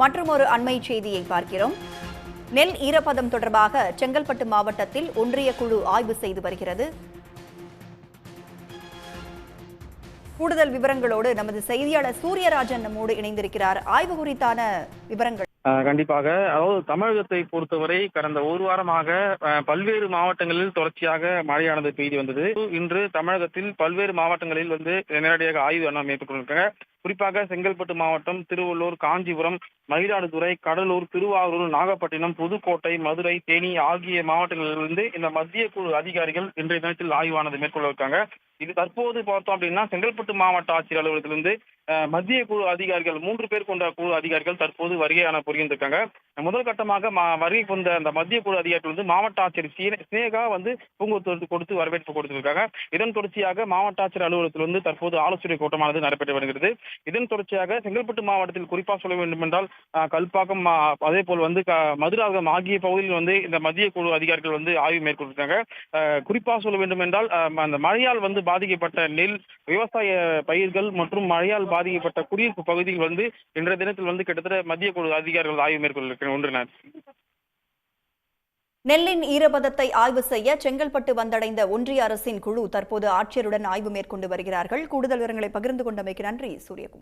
மற்றுமொரு அண்மை செய்தியை பார்க்கிறோம். நெல் ஈரப்பதம் தொடர்பாக செங்கல்பட்டு மாவட்டத்தில் ஒன்றிய குழு ஆய்வு செய்து வருகிறது. கூடுதல் விவரங்களோடு நமது செய்தியாளர் சூரியராஜன் நம்மோடு இணைந்திருக்கிறார். ஆய்வு குறித்தான விவரங்கள். கண்டிப்பாக. அதாவது தமிழகத்தை பொறுத்தவரை கடந்த ஒரு வாரமாக பல்வேறு மாவட்டங்களில் தொடர்ச்சியாக மழையானது பெய்து வந்தது. இன்று தமிழகத்தில் பல்வேறு மாவட்டங்களில் நேரடியாக ஆய்வு மேற்கொண்டிருக்காங்க. குறிப்பாக செங்கல்பட்டு மாவட்டம், திருவள்ளூர், காஞ்சிபுரம், மயிலாடுதுறை, கடலூர், திருவாரூர், நாகப்பட்டினம், புதுக்கோட்டை, மதுரை, தேனி ஆகிய மாவட்டங்களிலிருந்து இந்த மத்திய குழு அதிகாரிகள் இன்றைய தினத்தில் ஆய்வானது மேற்கொள்ள இருக்காங்க. இது தற்போது பார்த்தோம் அப்படின்னா செங்கல்பட்டு மாவட்ட ஆட்சியர் அலுவலகத்திலிருந்து மத்திய குழு அதிகாரிகள் 3 பேர் கொண்ட குழு அதிகாரிகள் தற்போது வருகையான புரிந்திருக்காங்க. முதல் கட்டமாக வருகை கொண்ட அந்த மத்திய குழு அதிகாரிகள் மாவட்ட ஆட்சியர் ஸ்னேகா பூங்கொத்து கொடுத்து வரவேற்பு கொடுத்திருக்காங்க. இதன் தொடர்ச்சியாக மாவட்ட ஆட்சியர் அலுவலகத்தில் தற்போது ஆலோசனை கூட்டமானது நடைபெற்று வருகிறது. இதன் தொடர்ச்சியாக செங்கல்பட்டு மாவட்டத்தில் குறிப்பாக சொல்ல வேண்டும் என்றால் கல்பாக்கம், அதே போல் மதுராந்தகம் ஆகிய பகுதியில் இந்த மத்திய குழு அதிகாரிகள் ஆய்வு மேற்கொண்டிருக்காங்க. குறிப்பாக சொல்ல வேண்டும் என்றால் அந்த மழையால் பாதிக்கப்பட்ட நெல், விவசாய பயிர்கள் மற்றும் மழையால் பாதிக்கப்பட்ட குடியிருப்பு பகுதிகள் இன்றைய தினத்தில் கிட்டத்தட்ட மத்திய குழு அதிகாரிகள் ஆய்வு மேற்கொண்டிருக்கின்றனர். நெல்லின் ஈரப்பதத்தை ஆய்வு செய்ய செங்கல்பட்டு வந்தடைந்த ஒன்றிய அரசின் குழு தற்போது ஆட்சியருடன் ஆய்வு மேற்கொண்டு வருகிறார்கள். கூடுதல் விவரங்களை பகிர்ந்து கொண்டமைக்கு நன்றி சூரியகுமார்.